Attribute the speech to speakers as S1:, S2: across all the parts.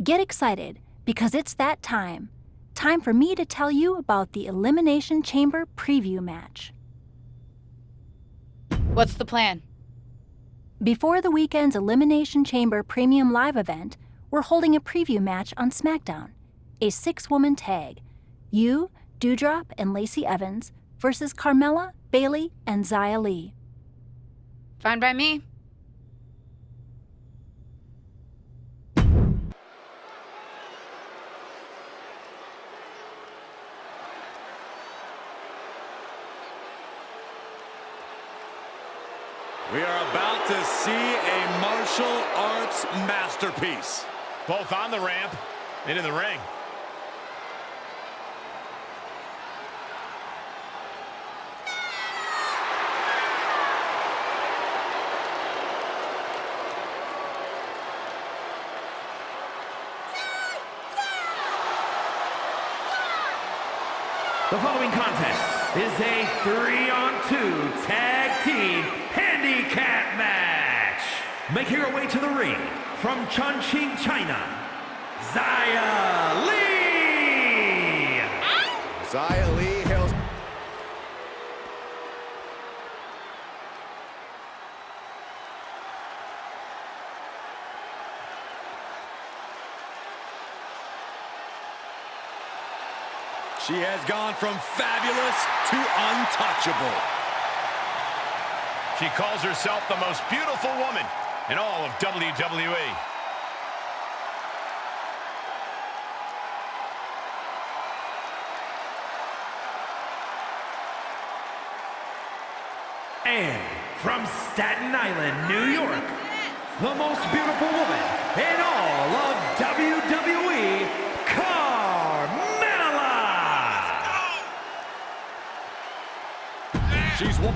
S1: Get excited, because it's that time. Time for me to tell you about the Elimination Chamber preview match.
S2: What's the plan?
S1: Before the weekend's Elimination Chamber Premium Live event, we're holding a preview match on SmackDown. A 6-woman tag. You, Doudrop, and Lacey Evans versus Carmella, Bayley, and Xia Li.
S2: Fine by me.
S3: We are about to see a martial arts masterpiece.
S4: Both on the ramp and in the ring.
S5: The following contest is a 3-on-2 tag team handicap match. Making her way to the ring from Chongqing, China, Xia Li.
S3: Xia Li hails. She has gone from fabulous to untouchable.
S4: She calls herself the most beautiful woman in all of WWE.
S5: And from Staten Island, New York, the most beautiful woman in all of WWE, Carmella.
S3: She's one.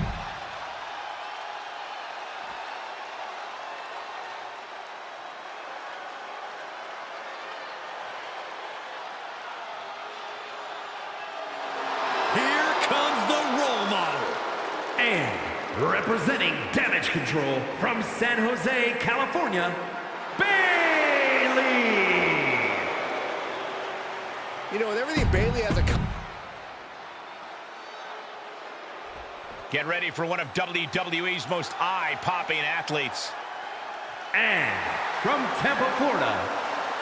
S3: Here comes the role model.
S5: And representing Damage Control from San Jose, California, Bayley.
S3: You know, with everything Bayley has a...
S4: Get ready for one of WWE's most eye-popping athletes.
S5: And from Tampa, Florida,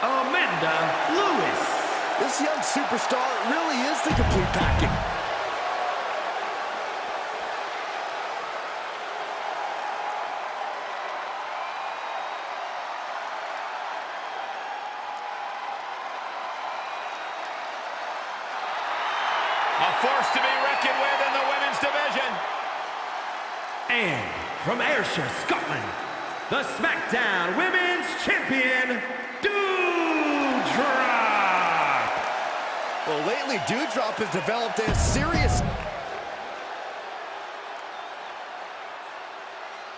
S5: Amanda Lewis.
S3: This young superstar really is the complete package.
S4: A force to be reckoned with in the women's division.
S5: And from Ayrshire, Scotland, the SmackDown Women's Champion, Doudrop.
S3: Well, lately, Doudrop has developed a serious...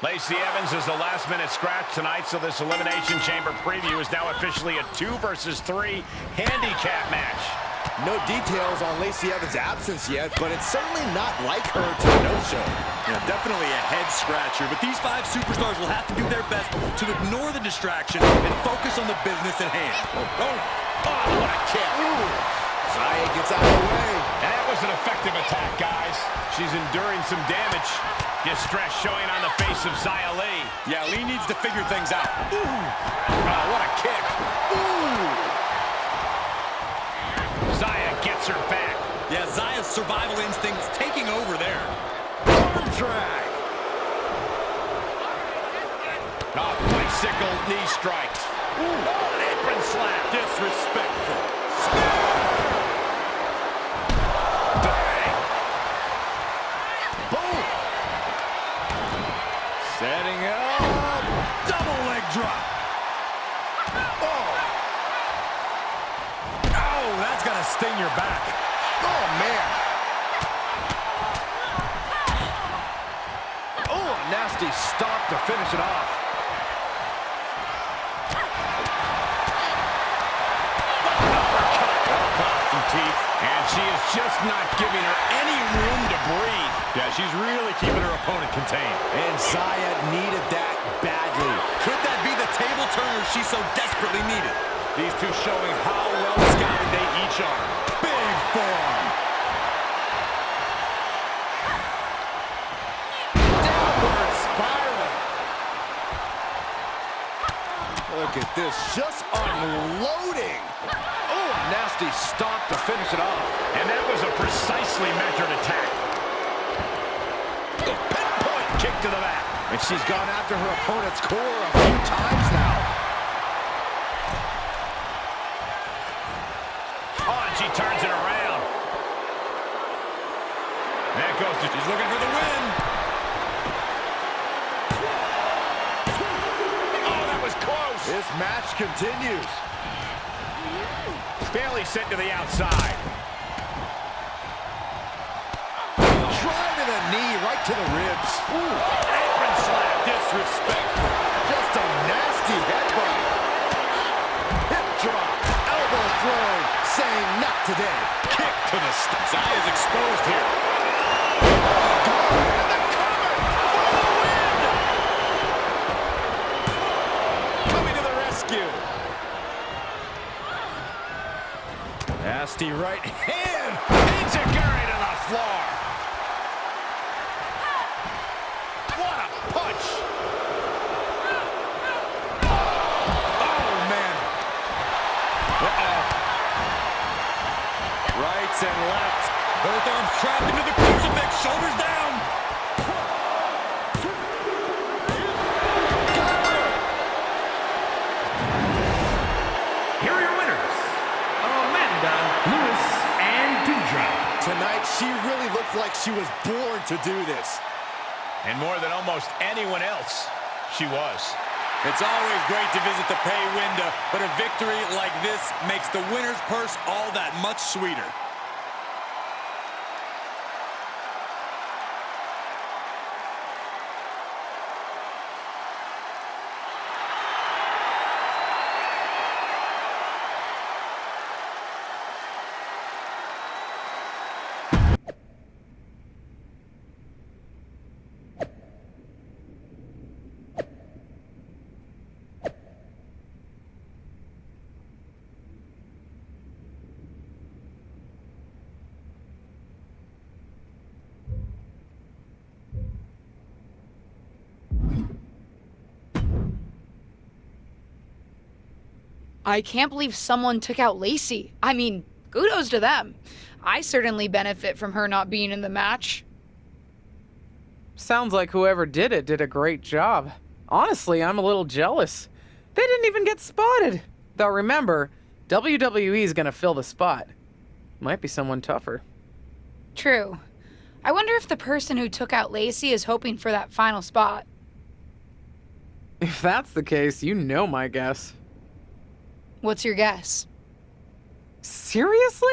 S4: Lacey Evans is the last-minute scratch tonight, so this Elimination Chamber preview is now officially a 2 versus 3 handicap match.
S3: No details on Lacey Evans' absence yet, but it's certainly not like her to no-show.
S6: Yeah, definitely a head-scratcher, but these 5 superstars will have to do their best to ignore the distraction and focus on the business at hand.
S4: Oh, what a kick.
S3: Ooh. Xia gets out of the way.
S4: And that was an effective attack, guys. She's enduring some damage. Distress showing on the face of Xia Li.
S6: Yeah, Li needs to figure things out.
S4: Ooh. Oh, what a kick.
S3: Ooh.
S4: Xia gets her back.
S6: Yeah, Xia's survival instincts taking over there.
S3: Arm drag.
S4: Oh, bicycle knee strike. Ooh. Oh, an apron slap.
S6: Disrespectful.
S4: Bang.
S3: Boom. Setting up.
S6: Double leg drop.
S3: Oh, that's gonna sting your back. Oh, man. Oh, a nasty stop to finish it off.
S4: Teeth, and she is just not giving her any room to breathe.
S6: Yeah, she's really keeping her opponent contained.
S3: And Xia needed that badly.
S6: Could that be the table turner she so desperately needed?
S4: These two showing how well scouted they each are.
S3: Big forearm. Downward spiral. Look at this, just unloading.
S4: Oh, nasty stomp to finish it off. And that was a precisely measured attack. The pinpoint kick to the back.
S3: And she's gone after her opponent's core a few times now.
S4: Oh, and she turns it around. That goes to...
S6: She's looking for the win.
S4: Oh, that was close.
S3: This match continues.
S4: Barely sent to the outside.
S3: Driving a knee right to the ribs.
S4: Ooh, apron slap.
S3: Disrespectful. Just a nasty headbutt. Hip drop. Elbow throw. Saying not today.
S4: Kick to the stomach. Eye is exposed here.
S3: And the cover for the win. Coming to the rescue. Nasty right hand.
S4: Enziguri to the floor. What a punch.
S3: Oh, man. Uh-oh. Rights and lefts.
S6: Both arms trapped into the crucifix, shoulders down.
S5: Here are your winners, Amanda Lewis and Doudrop.
S3: Tonight, she really looked like she was born to do this.
S4: And more than almost anyone else, she was.
S6: It's always great to visit the pay window, but a victory like this makes the winner's purse all that much sweeter.
S2: I can't believe someone took out Lacey. I mean, kudos to them. I certainly benefit from her not being in the match.
S7: Sounds like whoever did it did a great job. Honestly, I'm a little jealous. They didn't even get spotted. Though remember, WWE is gonna fill the spot. Might be someone tougher.
S2: True. I wonder if the person who took out Lacey is hoping for that final spot.
S7: If that's the case, you know my guess.
S2: What's your guess?
S7: Seriously?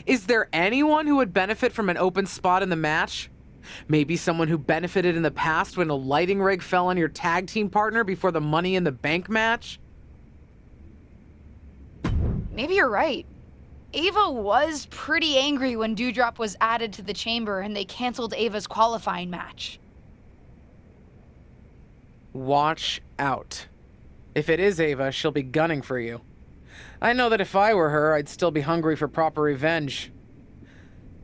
S7: Is there anyone who would benefit from an open spot in the match? Maybe someone who benefited in the past when a lighting rig fell on your tag team partner before the Money in the Bank match?
S2: Maybe you're right. Ava was pretty angry when Doudrop was added to the chamber and they canceled Ava's qualifying match.
S7: Watch out. If it is Ava, she'll be gunning for you. I know that if I were her, I'd still be hungry for proper revenge.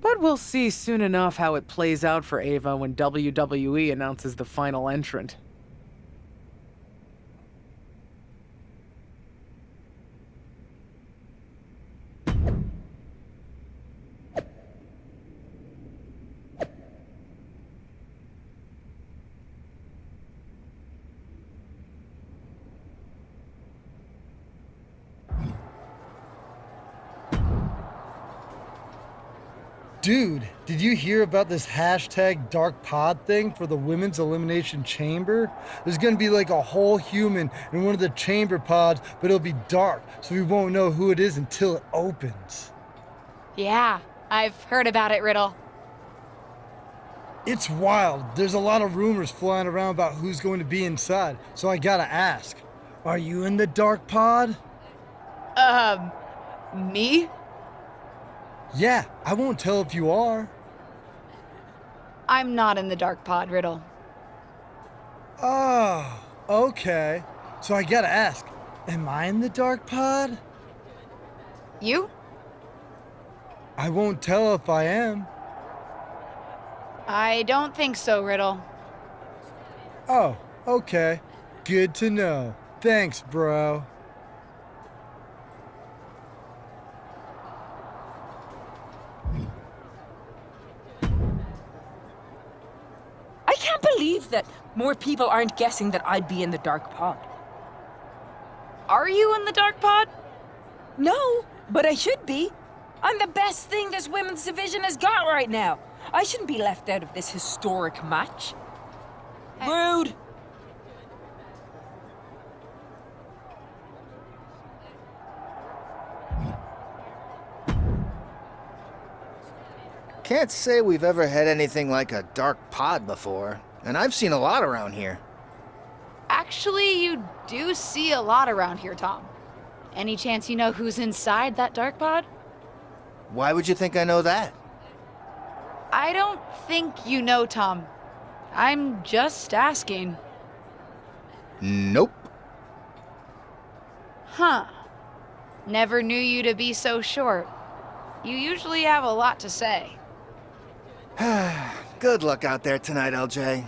S7: But we'll see soon enough how it plays out for Ava when WWE announces the final entrant.
S8: Dude, did you hear about this hashtag dark pod thing for the women's elimination chamber? There's gonna be like a whole human in one of the chamber pods, but it'll be dark, so we won't know who it is until it opens.
S2: Yeah, I've heard about it, Riddle.
S8: It's wild. There's a lot of rumors flying around about who's going to be inside, so I gotta ask. Are you in the dark pod?
S2: Me?
S8: Yeah, I won't tell if you are.
S2: I'm not in the dark pod, Riddle.
S8: Oh, okay. So I gotta ask, Am I in the dark pod?
S2: You?
S8: I won't tell if I am.
S2: I don't think so, Riddle.
S8: Oh, okay. Good to know. Thanks, bro.
S9: I can't believe that more people aren't guessing that I'd be in the dark pod.
S2: Are you in the dark pod?
S9: No, but I should be. I'm the best thing this women's division has got right now. I shouldn't be left out of this historic match. Rude.
S10: Can't say we've ever had anything like a dark pod before, and I've seen a lot around here.
S2: Actually, you do see a lot around here, Tom. Any chance you know who's inside that dark pod?
S10: Why would you think I know that?
S2: I don't think you know, Tom. I'm just asking.
S10: Nope.
S2: Huh. Never knew you to be so short. You usually have a lot to say.
S10: Good luck out there tonight, LJ.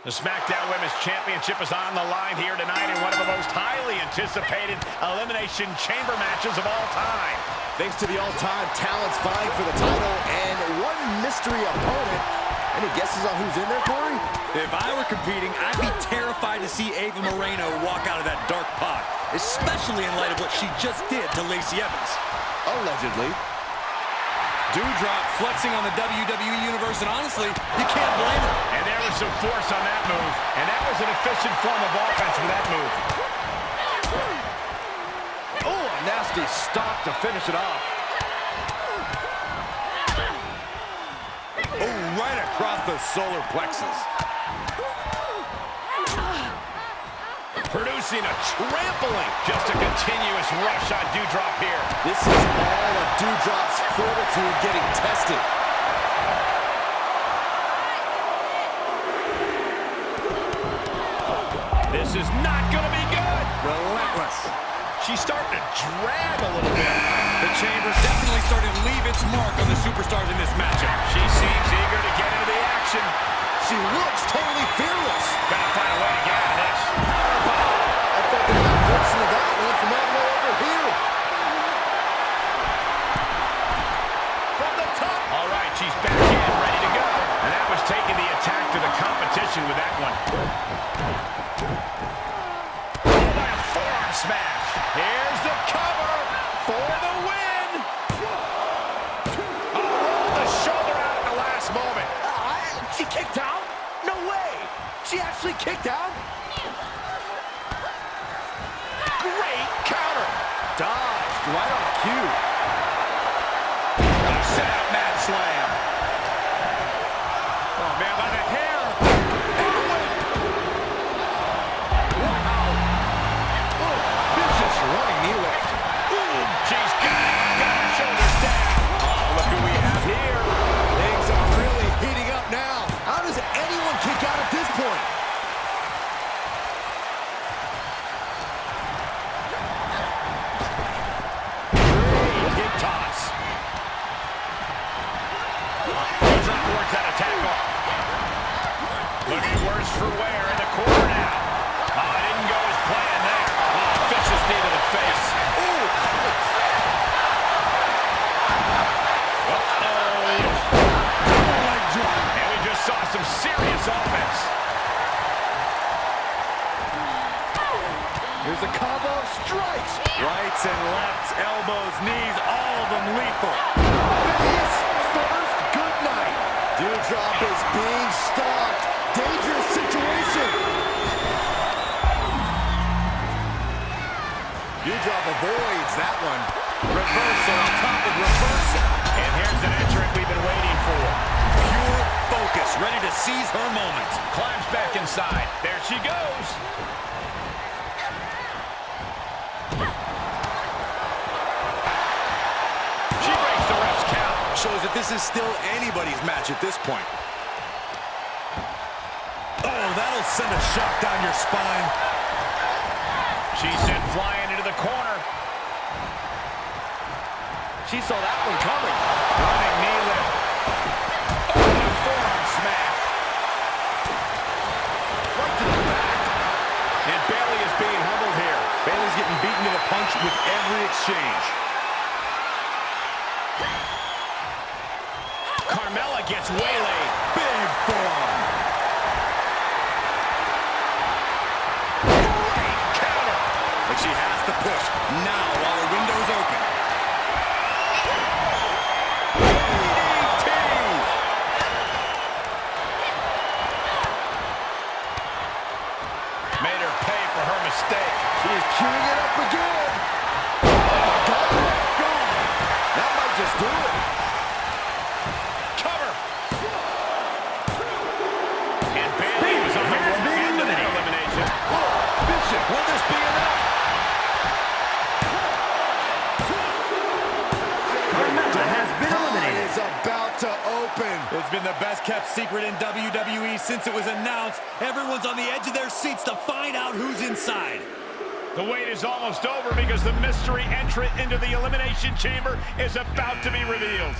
S4: The SmackDown Women's Championship is on the line here tonight in one of the most highly anticipated Elimination Chamber matches of all time.
S3: Thanks to the all-time talents vying for the title and one mystery opponent. Any guesses on who's in there, Corey?
S6: If I were competing, I'd be terrified to see Ava Moreno walk out of that dark pod, especially in light of what she just did to Lacey Evans.
S3: Allegedly.
S6: Doudrop flexing on the WWE Universe, and honestly, you can't blame her.
S4: And there was some force on that move, and that was an efficient form of offense for that move.
S3: Oh, a nasty stop to finish it off.
S6: Oh, right across the solar plexus.
S4: Producing a trampling. Just a continuous rush on Doudrop here.
S3: This is all of Doudrop's fortitude getting tested.
S4: This is not going to be good.
S6: Relentless.
S4: She's starting to drag a little bit.
S6: The Chamber's definitely starting to leave its mark on the superstars in this matchup.
S4: She seems eager to get into the action.
S3: She looks totally fearless.
S4: Gotta find a way to get out of this.
S3: I thought they got portion of that one from all the way over here. From the top.
S4: All right, she's back in, ready to go. And that was taking the attack to the competition with that one. Oh, what a forearm smash. Here's the cover for the win. Oh, rolled the shoulder out at the last moment.
S3: She kicked out? No way. She actually kicked out?
S4: Great counter.
S3: Dodged right on cue.
S4: A set up mat slam. Oh, man, by the hair.
S3: Wow. Oh, vicious running knee lift.
S4: She's got her shoulders down. Oh, look who we have here.
S3: Things are really heating up now. How does anyone kick out at this point?
S4: Great hip toss. Doudrop works that attack off. Looking worse for wear in the corner now. Oh, it didn't go as planned there. Oh, vicious knee to the face. And we just saw some serious offense.
S3: Here's a combo of strikes.
S6: Rights and lefts, elbows, knees, all of them lethal.
S3: Face first, good night. Doudrop is being stalked. Dangerous situation. Doudrop avoids that one.
S6: Reversal on top of reversal.
S4: And here's an entrant we've been waiting for.
S6: Pure focus, ready to seize her moment.
S4: Climbs back inside. There she goes.
S6: this is still anybody's match at this point. Oh, that'll send a shock down your spine.
S4: She's sent flying into the corner. She saw that one coming. Running knee lift. Oh, forearm smash. Right to the back. And Bayley is being humbled here.
S6: Bayley's getting beaten to the punch with every exchange.
S4: Carmella gets waylaid.
S6: Big forearm.
S4: Great counter.
S6: But she has to push now while the window's open.
S4: DDT. Made her pay for her mistake.
S3: She is queuing it up again. Oh, my God. That might just do it.
S4: Cover. And Bayley was on the wrong end of that elimination.
S6: Bishop, will this be enough?
S5: Carmella has been eliminated.
S3: Is about to open.
S6: It's been the best kept secret in WWE since it was announced. Everyone's on the edge of their seats to find out who's inside.
S4: The wait is almost over because the mystery entrant into the Elimination Chamber is about to be revealed.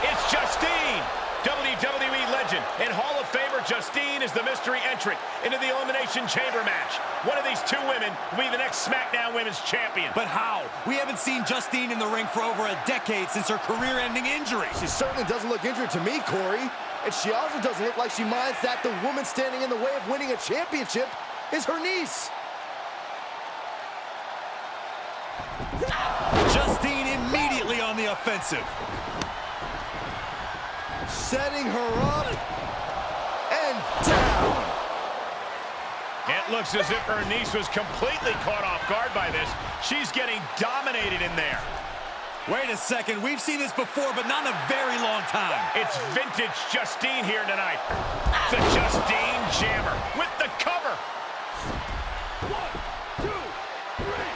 S4: It's Justine, WWE legend and Hall of Famer Justine is the mystery entrant into the Elimination Chamber match. One of these two women will be the next SmackDown Women's Champion.
S6: But how? We haven't seen Justine in the ring for over a decade since her career-ending injury.
S3: She certainly doesn't look injured to me, Corey. And she also doesn't look like she minds that the woman standing in the way of winning a championship is her niece.
S6: Justine immediately on the offensive.
S3: Setting her up and down.
S4: It looks as if her niece was completely caught off guard by this. She's getting dominated in there.
S6: Wait a second, we've seen this before, but not in a very long time.
S4: It's vintage Justine here tonight. The Justine Jammer with the cover.
S3: 1, 2,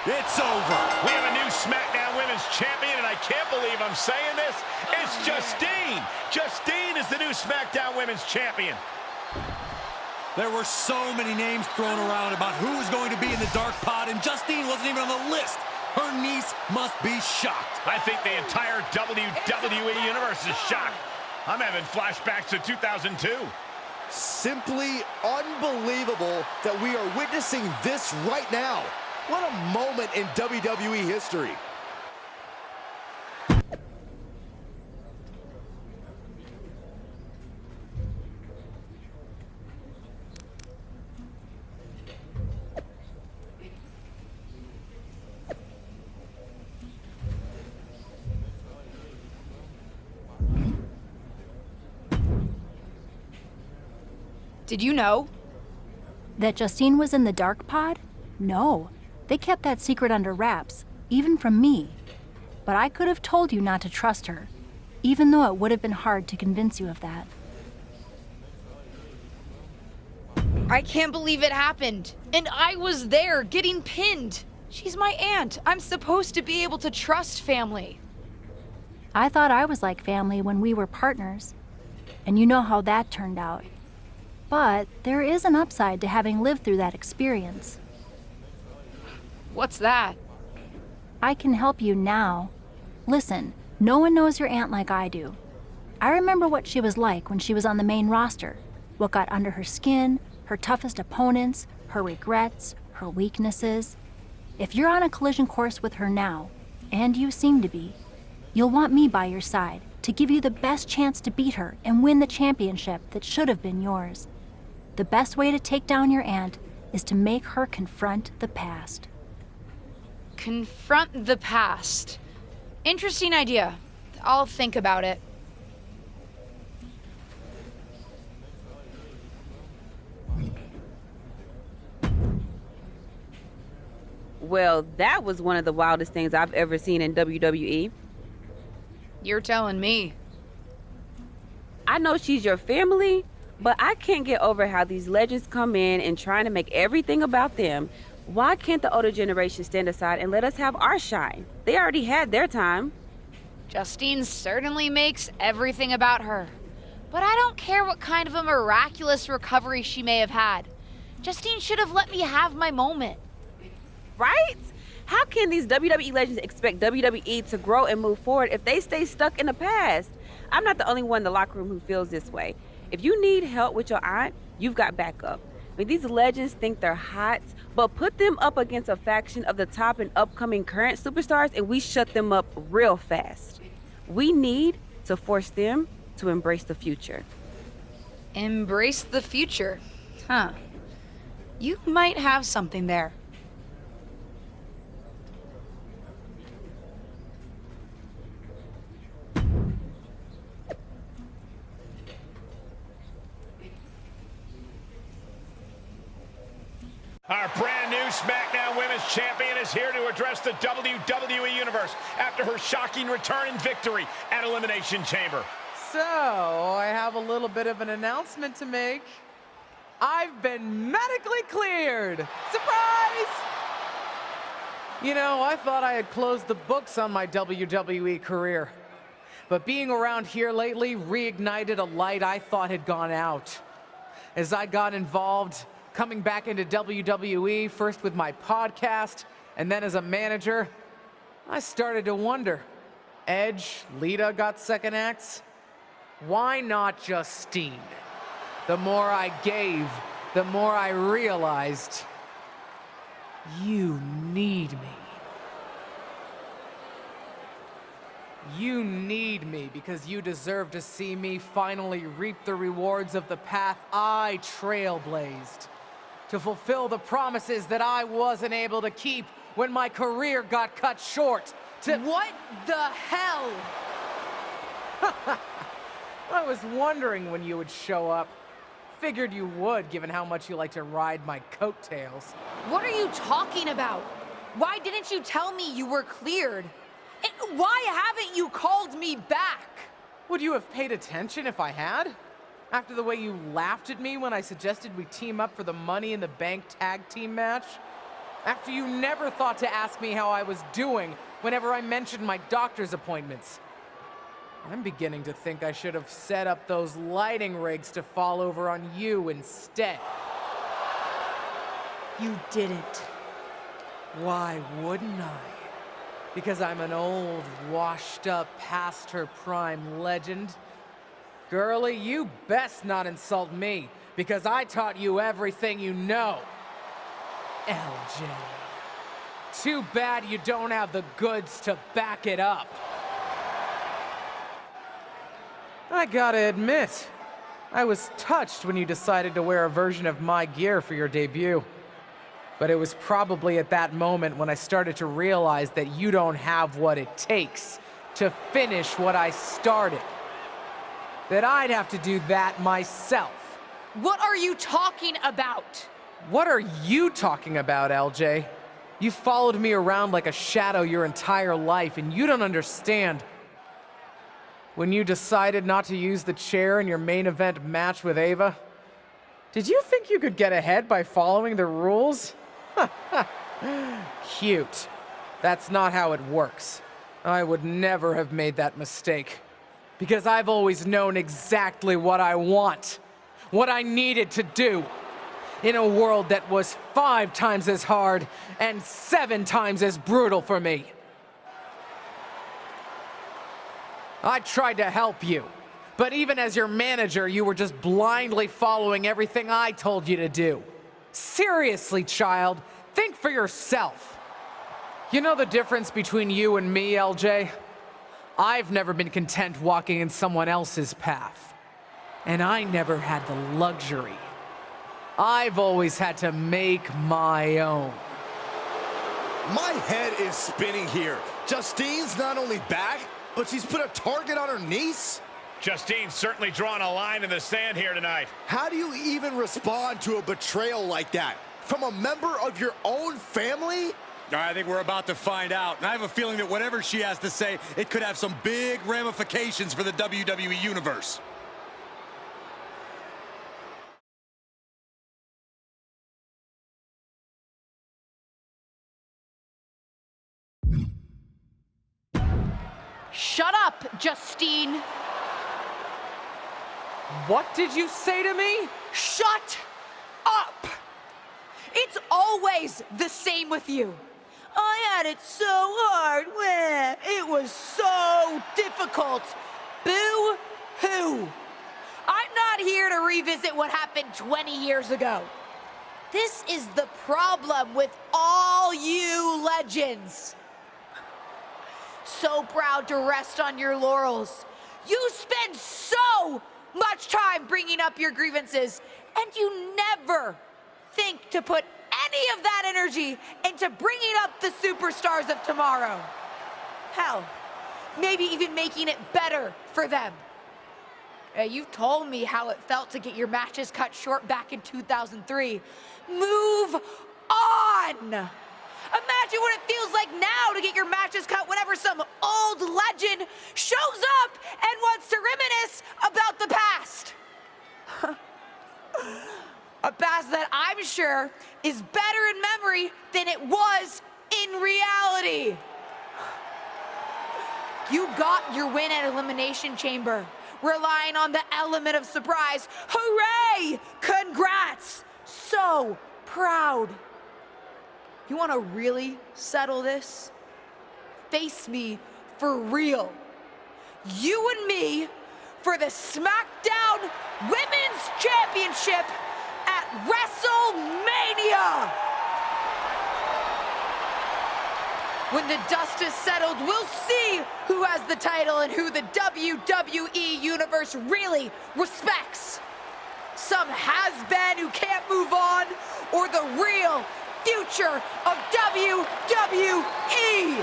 S3: 3.
S6: It's over.
S4: We have a new SmackDown Women's Champion, and I can't believe I'm saying this. It's Justine. Justine is the new SmackDown Women's Champion.
S6: There were so many names thrown around about who was going to be in the dark pod, and Justine wasn't even on the list. Her niece must be shocked.
S4: I think the entire WWE Universe is shocked. I'm having flashbacks to 2002.
S3: Simply unbelievable that we are witnessing this right now. What a moment in WWE history.
S2: Did you know?
S1: That Justine was in the dark pod? No. They kept that secret under wraps, even from me. But I could have told you not to trust her, even though it would have been hard to convince you of that.
S2: I can't believe it happened. And I was there getting pinned. She's my aunt. I'm supposed to be able to trust family.
S1: I thought I was like family when we were partners, and you know how that turned out. But there is an upside to having lived through that experience.
S2: What's that?
S1: I can help you now. Listen, no one knows your aunt like I do. I remember what she was like when she was on the main roster, what got under her skin, her toughest opponents, her regrets, her weaknesses. If you're on a collision course with her now, and you seem to be, you'll want me by your side to give you the best chance to beat her and win the championship that should have been yours. The best way to take down your aunt is to make her confront the past.
S2: Confront the past. Interesting idea. I'll think about it.
S11: Well, that was one of the wildest things I've ever seen in WWE.
S2: You're telling me.
S11: I know she's your family, but I can't get over how these legends come in and trying to make everything about them Why can't the older generation stand aside and let us have our shine? They already had their time.
S2: Justine certainly makes everything about her. But I don't care what kind of a miraculous recovery she may have had. Justine should have let me have my moment.
S11: Right? How can these WWE legends expect WWE to grow and move forward if they stay stuck in the past? I'm not the only one in the locker room who feels this way. If you need help with your aunt, you've got backup. I mean, these legends think they're hot, but put them up against a faction of the top and upcoming current superstars and we shut them up real fast. We need to force them to embrace the future.
S2: Embrace the future. Huh. You might have something there.
S4: Our brand new SmackDown Women's Champion is here to address the WWE Universe after her shocking return and victory at Elimination Chamber.
S7: So, I have a little bit of an announcement to make. I've been medically cleared! Surprise! You know, I thought I had closed the books on my WWE career. But being around here lately reignited a light I thought had gone out. As I got involved, coming back into WWE, first with my podcast, and then as a manager, I started to wonder. Edge, Lita got second acts. Why not Justine? The more I gave, the more I realized, you need me. You need me because you deserve to see me finally reap the rewards of the path I trailblazed. To fulfill the promises that I wasn't able to keep when my career got cut short. What the hell? I was wondering when you would show up. Figured you would, given how much you like to ride my coattails.
S2: What are you talking about? Why didn't you tell me you were cleared? And why haven't you called me back?
S7: Would you have paid attention if I had? After the way you laughed at me when I suggested we team up for the Money in the Bank tag team match? After you never thought to ask me how I was doing whenever I mentioned my doctor's appointments? I'm beginning to think I should have set up those lighting rigs to fall over on you instead.
S2: You didn't.
S7: Why wouldn't I? Because I'm an old, washed-up, past-her-prime legend. Girlie, you best not insult me, because I taught you everything you know. LJ. Too bad you don't have the goods to back it up. I gotta admit, I was touched when you decided to wear a version of my gear for your debut. But it was probably at that moment when I started to realize that you don't have what it takes to finish what I started. That I'd have to do that myself.
S2: What are you talking about?
S7: What are you talking about, LJ? You followed me around like a shadow your entire life, and you don't understand. When you decided not to use the chair in your main event match with Ava, did you think you could get ahead by following the rules? Cute. That's not how it works. I would never have made that mistake. Because I've always known exactly what I want. What I needed to do. In a world that was 5 times as hard and 7 times as brutal for me. I tried to help you. But even as your manager, you were just blindly following everything I told you to do. Seriously, child, think for yourself. You know the difference between you and me, LJ? I've never been content walking in someone else's path. And I never had the luxury. I've always had to make my own.
S3: My head is spinning here. Justine's not only back, but she's put a target on her niece?
S4: Justine's certainly drawn a line in the sand here tonight.
S3: How do you even respond to a betrayal like that? From a member of your own family?
S6: I think we're about to find out. And I have a feeling that whatever she has to say, it could have some big ramifications for the WWE Universe.
S2: Shut up, Justine.
S7: What did you say to me?
S2: Shut up! It's always the same with you. I had it so hard. It was so difficult. Boo-hoo. I'm not here to revisit what happened 20 years ago. This is the problem with all you legends. So proud to rest on your laurels. You spend so much time bringing up your grievances, and you never think to put any of that energy into bringing up the superstars of tomorrow. Hell, maybe even making it better for them. You've told me how it felt to get your matches cut short back in 2003. Move on! Imagine what it feels like now to get your matches cut whenever some old legend shows up and wants to reminisce about the past. A past that I'm sure is better in memory than it was in reality. You got your win at Elimination Chamber, relying on the element of surprise. Hooray! Congrats! So proud. You want to really settle this? Face me for real. You and me for the SmackDown Women's Championship at WrestleMania! When the dust is settled, we'll see who has the title and who the WWE Universe really respects. Some has-been who can't move on, or the real future of WWE.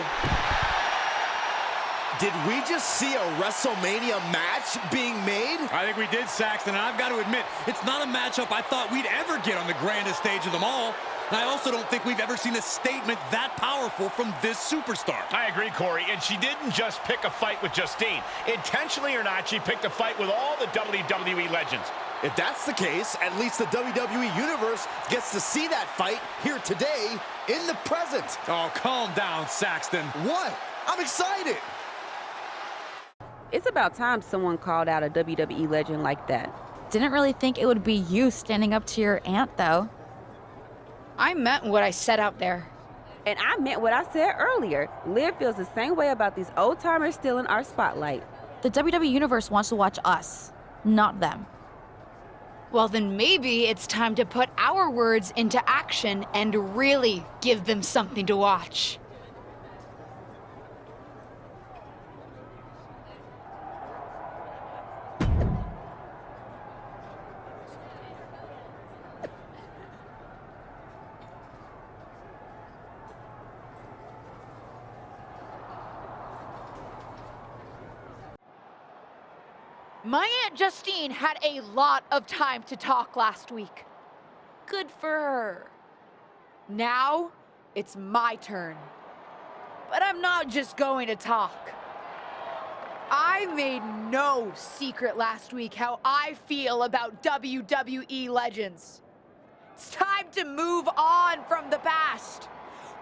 S3: Did we just see a WrestleMania match being made?
S6: I think we did, Saxton, and I've got to admit, it's not a matchup I thought we'd ever get on the grandest stage of them all. And I also don't think we've ever seen a statement that powerful from this superstar.
S4: I agree, Corey, and she didn't just pick a fight with Justine. Intentionally or not, she picked a fight with all the WWE legends.
S3: If that's the case, at least the WWE Universe gets to see that fight here today in the present.
S6: Oh, calm down, Saxton.
S3: What? I'm excited.
S11: It's about time someone called out a WWE legend like that.
S12: Didn't really think it would be you standing up to your aunt, though.
S2: I meant what I said out there.
S11: And I meant what I said earlier. Liv feels the same way about these old-timers still in our spotlight.
S12: The WWE Universe wants to watch us, not them.
S2: Well, then maybe it's time to put our words into action and really give them something to watch. My Aunt Justine had a lot of time to talk last week. Good for her. Now, it's my turn. But I'm not just going to talk. I made no secret last week how I feel about WWE legends. It's time to move on from the past.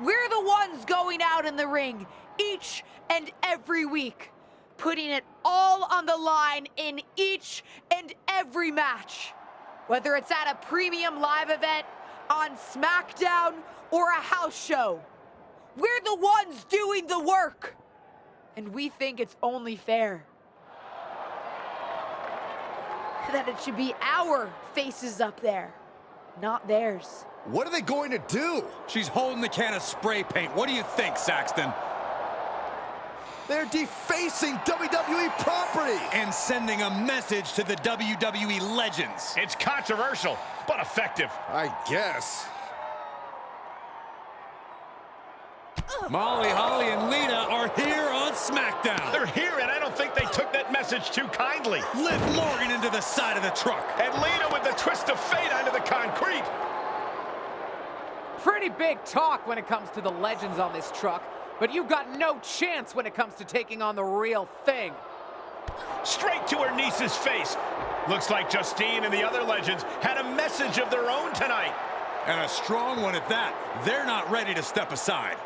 S2: We're the ones going out in the ring each and every week, putting it all on the line in each and every match. Whether it's at a premium live event, on SmackDown, or a house show. We're the ones doing the work. And we think it's only fair that it should be our faces up there, not theirs.
S3: What are they going to do?
S6: She's holding the can of spray paint. What do you think, Saxton?
S3: They're defacing WWE property.
S6: And sending a message to the WWE legends.
S4: It's controversial, but effective.
S3: I guess.
S6: Molly, Holly, and Lita are here on SmackDown.
S4: They're here, and I don't think they took that message too kindly.
S6: Liv Morgan into the side of the truck.
S4: And Lita with the twist of fate onto the concrete.
S7: Pretty big talk when it comes to the legends on this truck, but you've got no chance when it comes to taking on the real thing.
S4: Straight to her niece's face. Looks like Justine and the other legends had a message of their own tonight.
S6: And a strong one at that. They're not ready to step aside.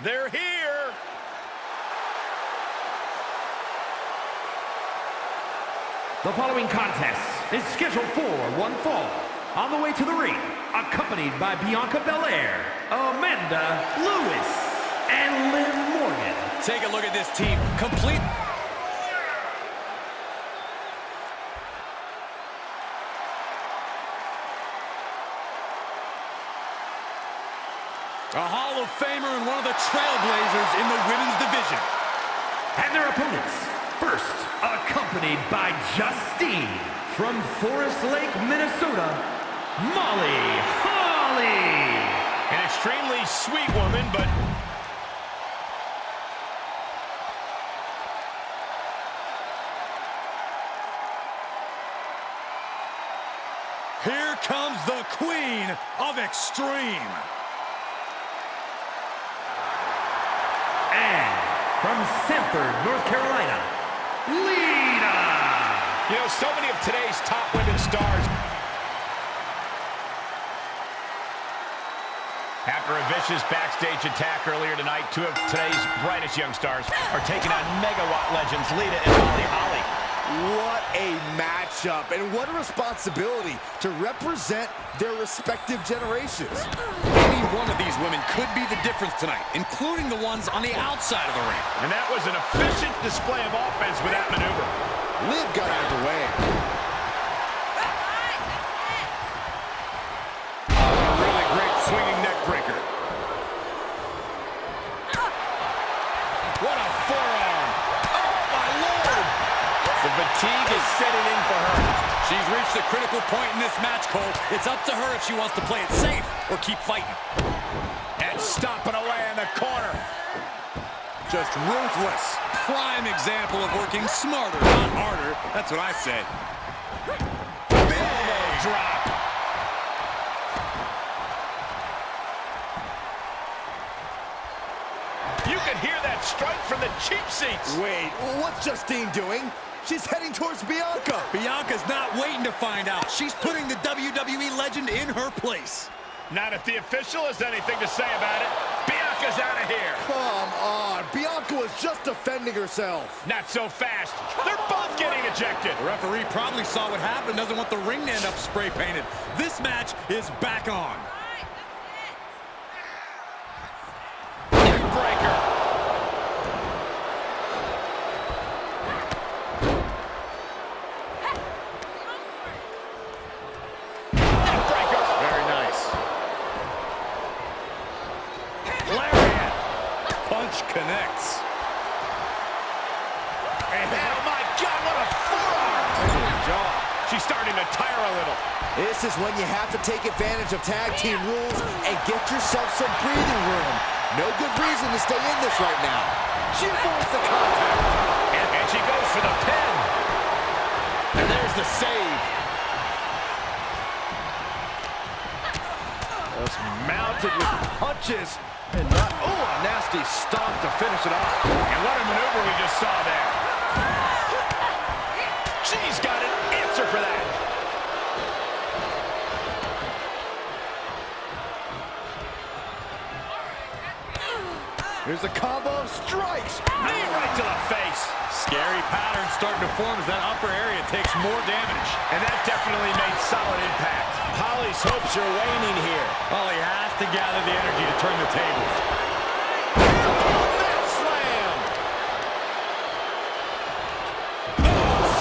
S4: They're here.
S5: The following contest is scheduled for one fall. On the way to the ring, accompanied by Bianca Belair, Amanda Lewis, and Liv Morgan.
S6: Take a look at this team. Complete. A Hall of Famer and one of the trailblazers in the women's division.
S5: And their opponents, first accompanied by Justine from Forest Lake, Minnesota, Molly Holly.
S4: An extremely sweet woman, but
S6: here comes the Queen of Extreme.
S5: And from Sanford, North Carolina, Lita.
S4: you know, so many of today's top women stars. After a vicious backstage attack earlier tonight, two of today's brightest young stars are taking on megawatt legends Lita and Molly Holly.
S3: What a matchup, and what a responsibility to represent their respective generations.
S6: Any one of these women could be the difference tonight, including the ones on the outside of the ring.
S4: And that was an efficient display of offense with that maneuver.
S3: Liv got out of the way.
S6: A really great swinging neck breaker. What a forearm. Oh, my Lord.
S4: The fatigue is setting in for her.
S6: She's reached a critical point in this match, Cole. It's up to her if she wants to play it safe or keep fighting.
S4: And stomping away in the corner.
S6: Just ruthless. Prime example of working smarter, not harder. That's what I say.
S4: Big drop. You can hear that strike from the cheap seats.
S3: Wait, what's Justine doing? She's heading towards Bianca.
S6: Bianca's not waiting to find out. She's putting the WWE legend in her place.
S4: Not if the official has anything to say about it. Bianca's out of here.
S3: Come on, Bianca was just defending herself.
S4: Not so fast. They're both getting ejected.
S6: The referee probably saw what happened, doesn't want the ring to end up spray painted. This match is back on.
S4: Breaker.
S6: Connects.
S4: And oh my God, what a forearm! She's starting to tire a little.
S3: This is when you have to take advantage of tag team rules and get yourself some breathing room. No good reason to stay in this right now. She avoids the contact.
S4: And she goes for the pin.
S3: And there's the save.
S4: Just mounted with punches. And not, oh, a nasty stomp to finish it off. And what a maneuver we just saw there. She's got an answer for that.
S3: Here's the combo of strikes.
S4: Knee right to the face.
S6: Scary pattern starting to form as that upper area takes more damage.
S4: And that definitely made solid impact. Holly's hopes are waning here.
S6: Well, he has to gather the energy to turn the tables.
S3: Mat slam.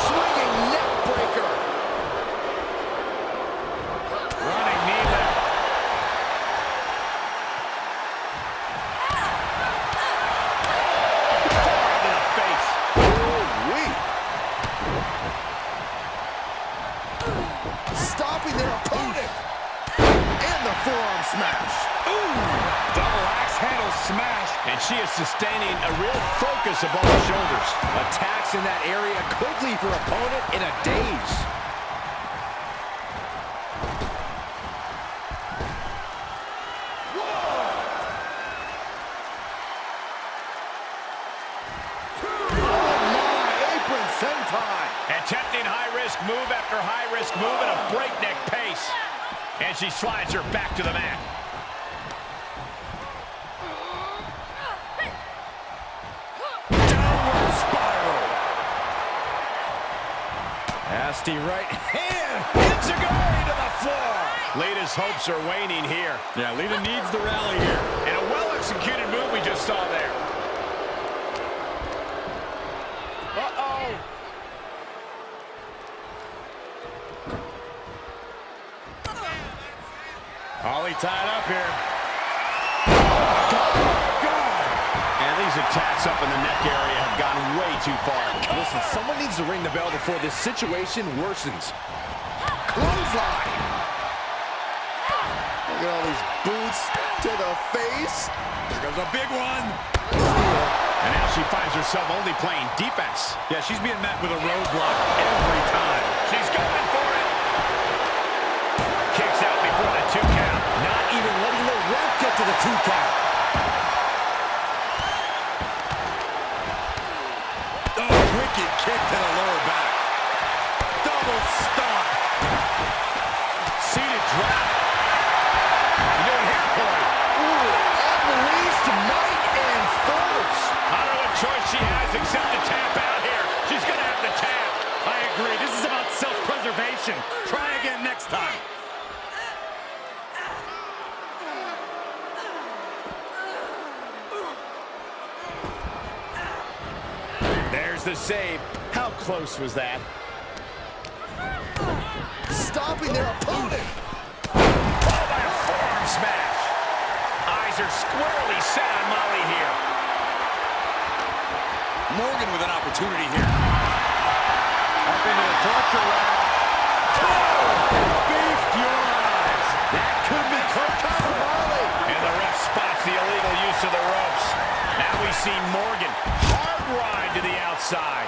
S3: Swinging neck breaker.
S4: Running knee lift. Far into the face.
S3: Ooh-wee. Stopping their opponent. And the forearm smash.
S4: Ooh! Double axe handle smash. And she is sustaining a real focus above the shoulders.
S3: Attacks in that area could leave her opponent in a daze.
S4: Attempting high-risk move after high-risk move at a breakneck pace. And she slides her back to the mat.
S3: Nasty right hand. Enziguri to the floor.
S4: Lita's hopes are waning here.
S6: Yeah, Lita needs the rally here.
S4: And a well-executed move we just saw there. Uh-oh.
S6: Ollie tied up here.
S4: And these attacks up in the neck area have gone way too far.
S3: Listen, someone needs to ring the bell before this situation worsens. Clothesline. Look at all these boots to the face.
S6: Here goes a big one.
S4: And now she finds herself only playing defense.
S6: Yeah, she's being met with a roadblock every time.
S4: She's going for it. Kicks out before the 2 count.
S3: Not even letting the ref get to the 2 count.
S6: Oh, wicked kick to the lower back. Double stomp.
S4: Seated drop. No hair point.
S3: Ooh, unleashed might and force.
S4: I don't know what choice she has except to tap out here. She's going to have to tap.
S6: I agree. This is about self-preservation. Try again next time.
S4: There's the save. How close was that?
S3: Stopping their opponent.
S4: Followed by a forearm smash. Eyes are squarely set on Molly here.
S6: Morgan with an opportunity here.
S4: Up into the torture rack.
S6: Feast your eyes.
S4: That could be close for Molly. And the ref spots the illegal use of the ropes. Now we see Morgan. Hard ride to the outside.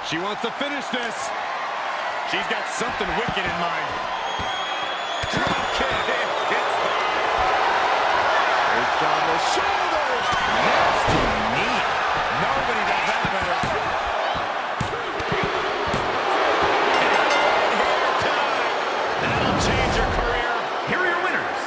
S6: She wants to finish this. She's got something wicked in mind.
S4: Drop kick.
S3: It's on the shoulders. Nasty knee.
S6: Nobody does that better.
S4: That'll change her career.
S5: Here are your winners,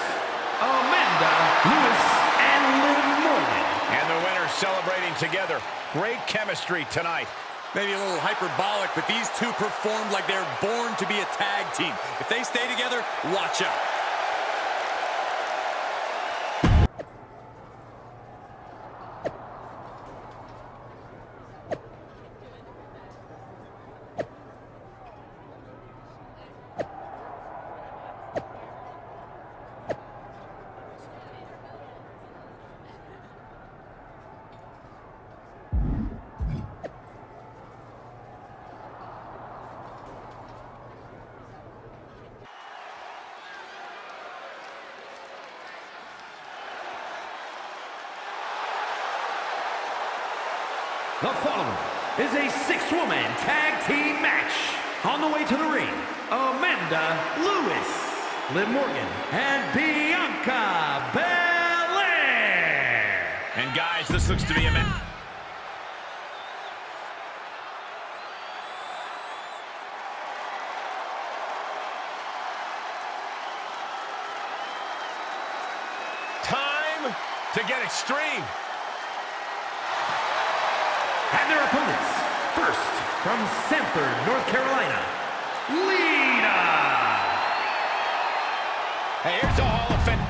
S5: Amanda Lewis and Liv Morgan.
S4: And the winners celebrating together. Great chemistry tonight.
S6: Maybe a little hyperbolic, but these two performed like they're born to be a tag team. If they stay together, watch out.
S5: The following is a 6-woman tag team match. On the way to the ring, Amanda Lewis, Liv Morgan, and Bianca Belair.
S4: And guys, this looks to be a match. Time to get extreme.
S5: And their opponents, first from Sanford, North Carolina, Lita.
S4: Hey, here's a Hall of Fame.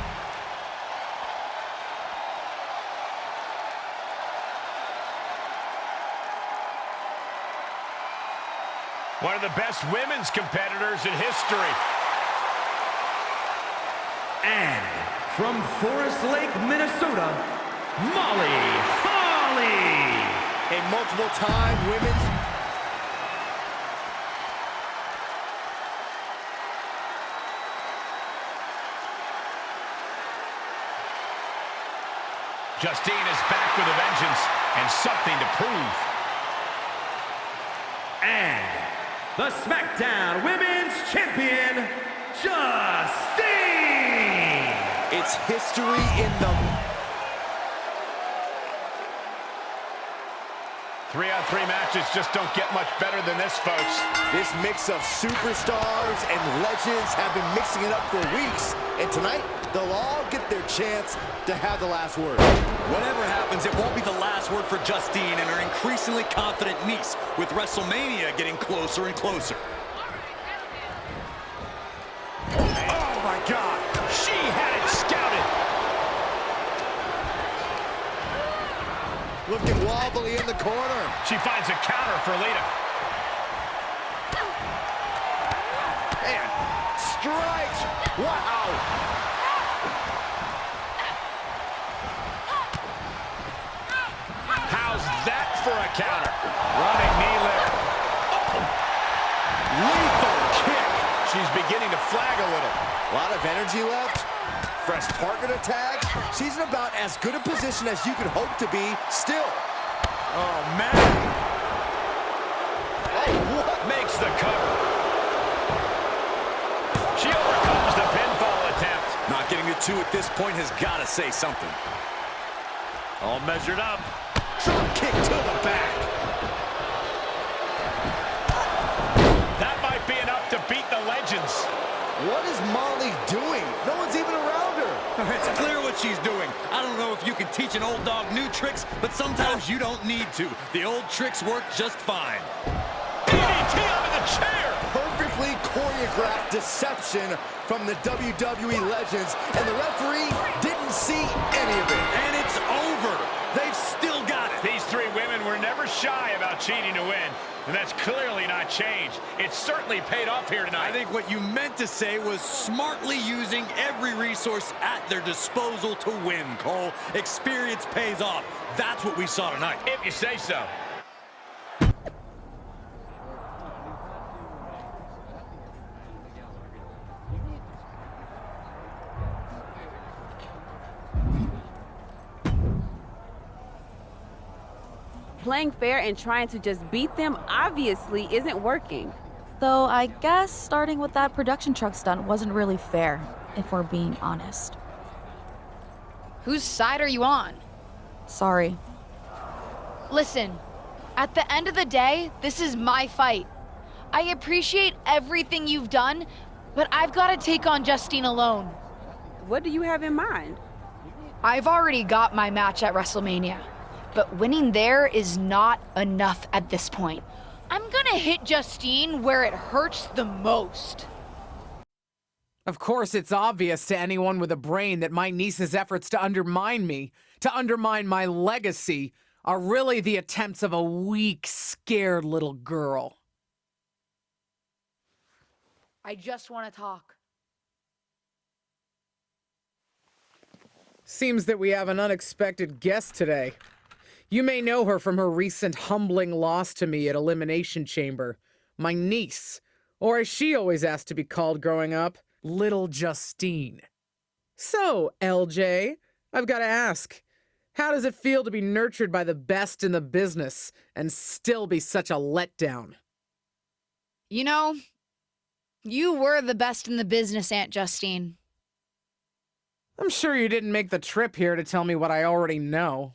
S4: One of the best women's competitors in history.
S5: And from Forest Lake, Minnesota, Molly Holly.
S3: A multiple-time women's...
S4: Justine is back with a vengeance and something to prove.
S5: And the SmackDown Women's Champion, Justine.
S3: It's history in the...
S4: 3-on-3 matches just don't get much better than this, folks.
S3: This mix of superstars and legends have been mixing it up for weeks. And tonight, they'll all get their chance to have the last word.
S6: Whatever happens, it won't be the last word for Justine and her increasingly confident niece, with WrestleMania getting closer and closer.
S4: Oh, my God. She had it scouted.
S3: Looking wobbly in the corner.
S4: She finds a counter for Lita.
S3: And strikes. Wow.
S4: How's that for a counter? Running knee lift.
S3: Lethal kick.
S4: She's beginning to flag a little.
S3: A lot of energy left. Fresh partner to tag. She's in about as good a position as you could hope to be still.
S4: Oh, man.
S3: Oh, what?
S4: Makes the cover. She overcomes the pinfall attempt.
S6: Not getting to 2 at this point has got to say something.
S4: All measured up.
S3: Drop kick to the back.
S4: That might be enough to beat the legends.
S3: What is Molly doing? No one's even around her.
S6: It's clear what she's doing. I don't know if you can teach an old dog new tricks, but sometimes you don't need to. The old tricks work just fine.
S4: DDT onto the chair.
S3: Perfectly choreographed deception from the WWE legends, and the referee didn't see any of it.
S6: And it's over. They've still got it.
S4: These 3 women were never shy about cheating to win, and that's clearly not changed. It's certainly paid off here tonight.
S6: I think what you meant to say was smartly using every resource at their disposal to win, Cole. Experience pays off. That's what we saw tonight.
S4: If you say so.
S11: Playing fair and trying to just beat them obviously isn't working.
S12: Though I guess starting with that production truck stunt wasn't really fair, if we're being honest.
S2: Whose side are you on?
S12: Sorry.
S2: Listen, at the end of the day, this is my fight. I appreciate everything you've done, but I've got to take on Justine alone.
S11: What do you have in mind?
S2: I've already got my match at WrestleMania, but winning there is not enough at this point. I'm gonna hit Justine where it hurts the most.
S7: Of course, it's obvious to anyone with a brain that my niece's efforts to undermine me, to undermine my legacy, are really the attempts of a weak, scared little girl.
S2: I just want to talk.
S7: Seems that we have an unexpected guest today. You may know her from her recent humbling loss to me at Elimination Chamber. My niece, or as she always asked to be called growing up, Little Justine. So, LJ, I've got to ask, how does it feel to be nurtured by the best in the business and still be such a letdown?
S2: You know, you were the best in the business, Aunt Justine.
S7: I'm sure you didn't make the trip here to tell me what I already know.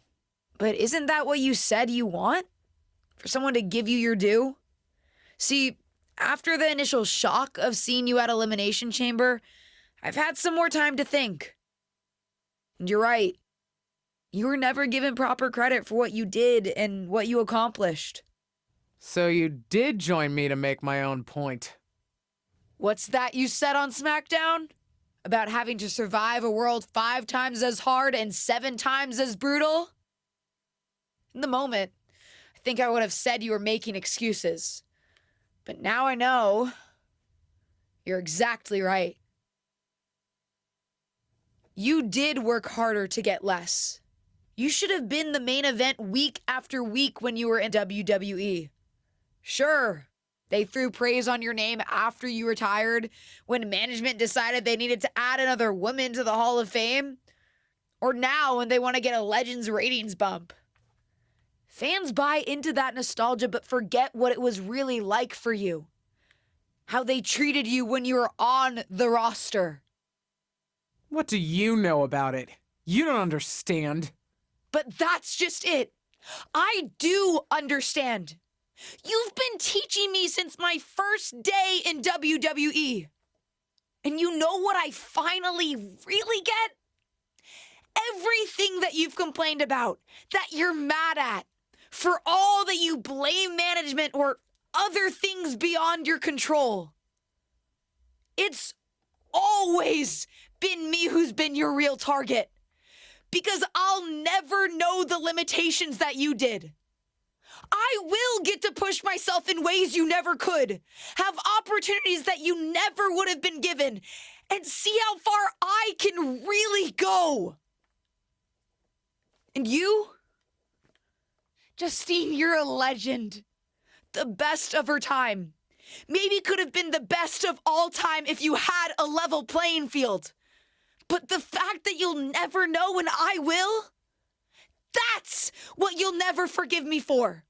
S13: But isn't that what you said you want? For someone to give you your due? See, after the initial shock of seeing you at Elimination Chamber, I've had some more time to think. And you're right. You were never given proper credit for what you did and what you accomplished.
S7: So you did join me to make my own point.
S13: What's that you said on SmackDown? About having to survive a world 5 times as hard and 7 times as brutal? In the moment, I think I would have said you were making excuses. But now I know you're exactly right. You did work harder to get less. You should have been the main event week after week when you were in WWE. Sure, they threw praise on your name after you retired, when management decided they needed to add another woman to the Hall of Fame. Or now when they want to get a Legends ratings bump. Fans buy into that nostalgia but forget what it was really like for you. How they treated you when you were on the roster.
S7: What do you know about it? You don't understand.
S13: But that's just it. I do understand. You've been teaching me since my first day in WWE. And you know what I finally really get? Everything that you've complained about, that you're mad at, for all that you blame management or other things beyond your control. It's always been me who's been your real target. Because I'll never know the limitations that you did. I will get to push myself in ways you never could, have opportunities that you never would have been given, and see how far I can really go. And you? Justine, you're a legend. The best of her time. Maybe could have been the best of all time if you had a level playing field. But the fact that you'll never know and I will, that's what you'll never forgive me for.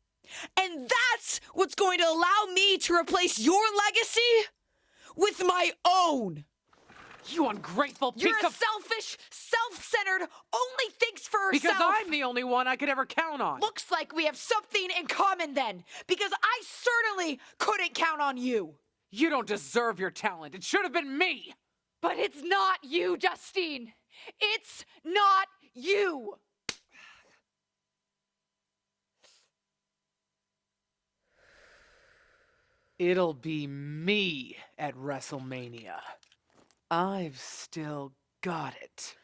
S13: And that's what's going to allow me to replace your legacy with my own.
S7: You ungrateful piece
S13: You're a
S7: of...
S13: selfish, self-centered, only thinks for herself.
S7: Because I'm the only one I could ever count on.
S13: Looks like we have something in common then, because I certainly couldn't count on you.
S7: You don't deserve your talent. It should have been me.
S2: But it's not you, Justine. It's not you.
S7: It'll be me at WrestleMania. I've still got it.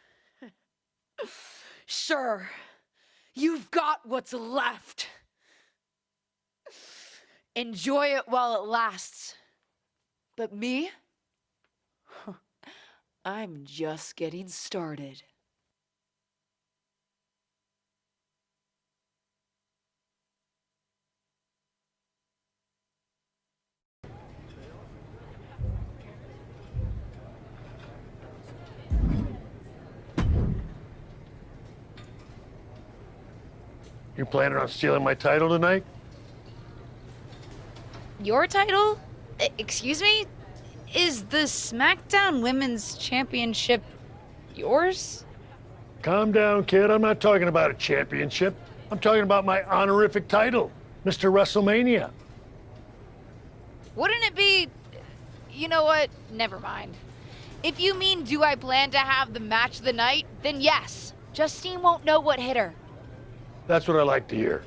S2: Sure, you've got what's left. Enjoy it while it lasts. But me? I'm just getting started.
S14: You planning on stealing my title tonight?
S15: Your title? Excuse me? Is the SmackDown Women's Championship yours?
S14: Calm down, kid. I'm not talking about a championship. I'm talking about my honorific title, Mr. WrestleMania.
S15: Wouldn't it be... You know what? Never mind. If you mean do I plan to have the match of the night, then yes. Justine won't know what hit her.
S14: That's what I like to hear.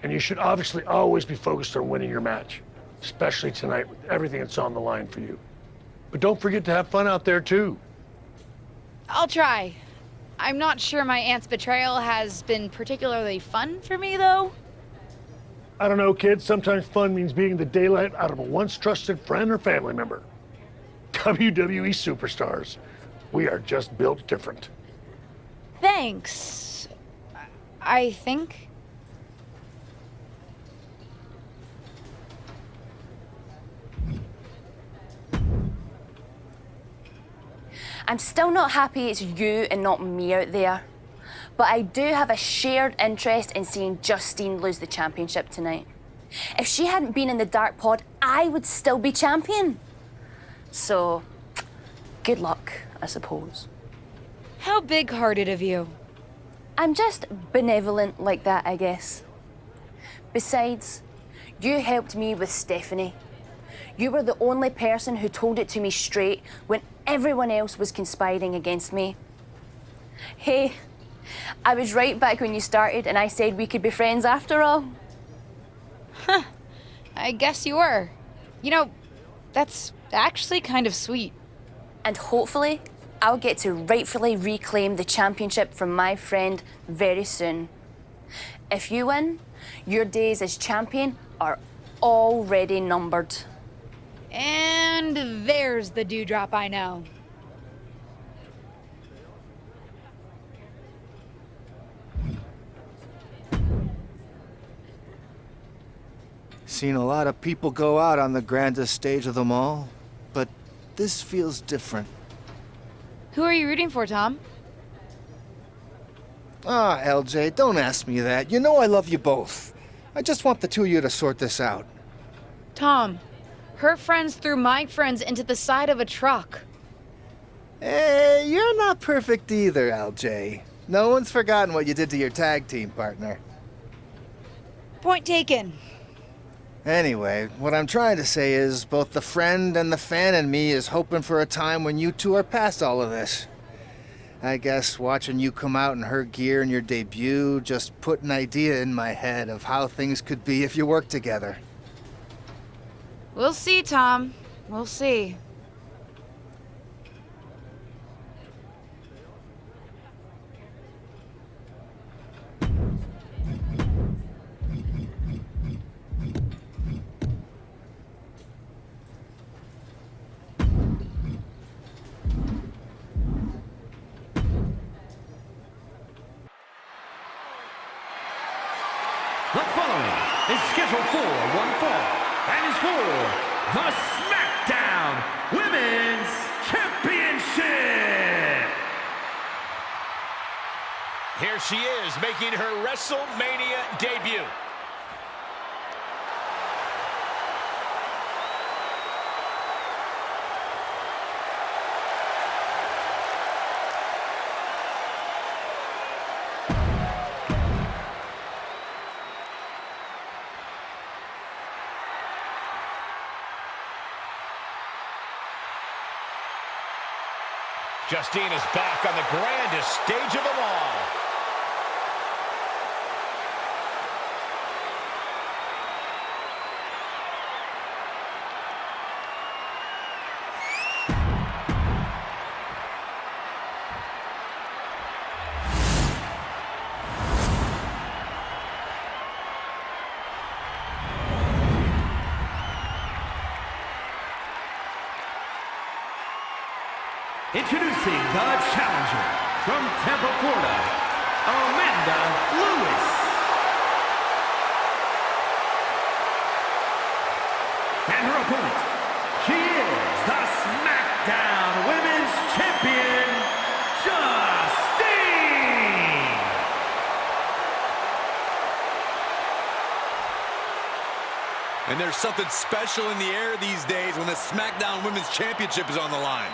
S14: And you should obviously always be focused on winning your match, especially tonight with everything that's on the line for you. But don't forget to have fun out there, too.
S15: I'll try. I'm not sure my aunt's betrayal has been particularly fun for me, though.
S14: I don't know, kid. Sometimes fun means beating the daylight out of a once trusted friend or family member. WWE superstars. We are just built different.
S15: Thanks. I think.
S16: I'm still not happy it's you and not me out there. But I do have a shared interest in seeing Justine lose the championship tonight. If she hadn't been in the Dark Pod, I would still be champion. So, good luck, I suppose.
S15: How big-hearted of you.
S16: I'm just benevolent like that, I guess. Besides, you helped me with Stephanie. You were the only person who told it to me straight when everyone else was conspiring against me. Hey, I was right back when you started and I said we could be friends after all.
S15: Huh. I guess you were. You know, that's actually kind of sweet.
S16: And hopefully, I'll get to rightfully reclaim the championship from my friend very soon. If you win, your days as champion are already numbered.
S15: And there's the dewdrop I know.
S10: Seen a lot of people go out on the grandest stage of them all, but this feels different.
S15: Who are you rooting for, Tom?
S10: Ah, LJ, don't ask me that. You know I love you both. I just want the two of you to sort this out.
S15: Tom, her friends threw my friends into the side of a truck.
S10: Hey, you're not perfect either, LJ. No one's forgotten what you did to your tag team partner.
S13: Point taken.
S10: Anyway, what I'm trying to say is both the friend and the fan in me is hoping for a time when you two are past all of this. I guess watching you come out in her gear in your debut just put an idea in my head of how things could be if you worked together.
S13: We'll see, Tom. We'll see.
S5: The following is scheduled for one fall and is for the SmackDown Women's Championship.
S4: Here she is, making her WrestleMania debut. Justine is back on the grandest stage of them all.
S5: Introducing the challenger from Tampa, Florida, Amanda Lewis. And her opponent, she is the SmackDown Women's Champion, Justine.
S6: And there's something special in the air these days when the SmackDown Women's Championship is on the line.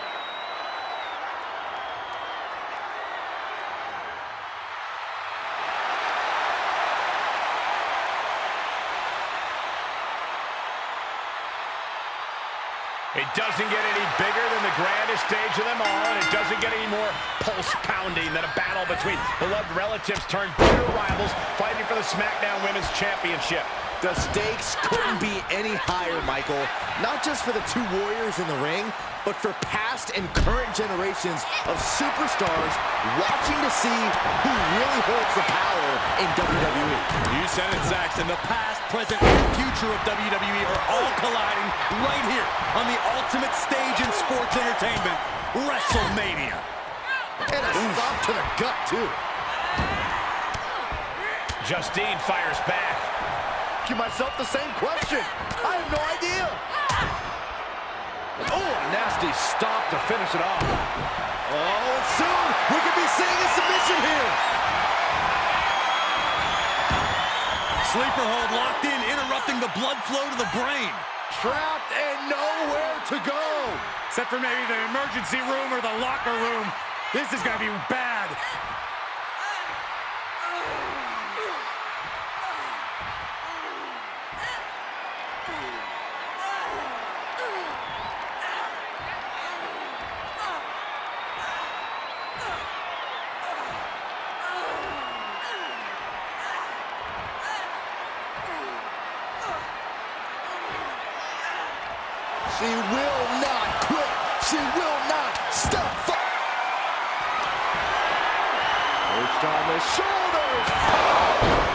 S4: It doesn't get any bigger than the grandest stage of them all, and it doesn't get any more pulse-pounding than a battle between beloved relatives turned bitter rivals fighting for the SmackDown Women's Championship.
S3: The stakes couldn't be any higher, Michael. Not just for the two warriors in the ring, but for past and current generations of superstars watching to see who really holds the power in WWE.
S6: You said it, Saxton. The past, present, and future of WWE are all colliding right here on the ultimate stage in sports entertainment, WrestleMania.
S3: And a stop to the gut, too.
S4: Justine fires back.
S3: Ask myself the same question. I have no idea.
S4: Oh, a nasty stop to finish it off.
S3: Oh, and soon we could be seeing a submission here.
S6: Sleeper hold locked in, interrupting the blood flow to the brain.
S3: Trapped and nowhere to go.
S6: Except for maybe the emergency room or the locker room. This is going to be bad.
S3: She will not quit. She will not stop. Perched on the shoulders.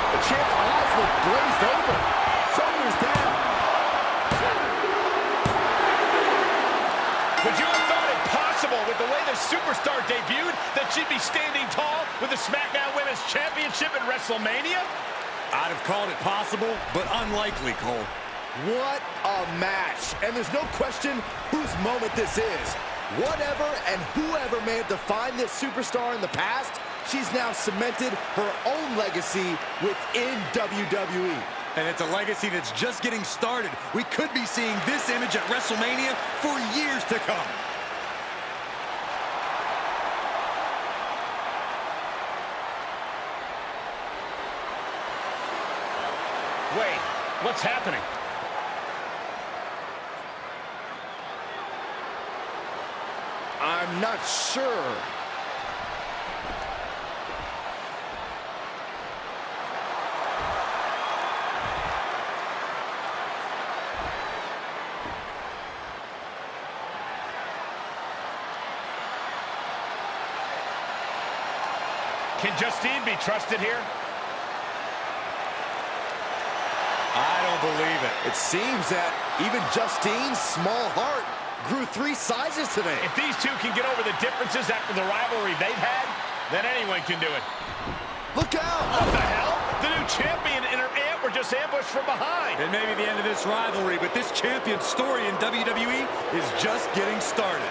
S3: The champ's eyes look glazed over. Shoulders down.
S4: Would you have thought it possible with the way the superstar debuted that she'd be standing tall with the SmackDown Women's Championship at WrestleMania?
S6: I'd have called it possible, but unlikely, Cole.
S3: What a match. And there's no question whose moment this is. Whatever and whoever may have defined this superstar in the past, she's now cemented her own legacy within WWE.
S6: And it's a legacy that's just getting started. We could be seeing this image at WrestleMania for years to come.
S4: What's happening?
S3: I'm not sure.
S4: Can Justine be trusted here?
S3: I don't believe it. It seems that even Justine's small heart grew 3 sizes today.
S4: If these two can get over the differences after the rivalry they've had, then anyone can do it.
S3: Look out!
S4: What the hell? The new champion and her aunt were just ambushed from behind.
S6: It may be the end of this rivalry, but this champion's story in WWE is just getting started.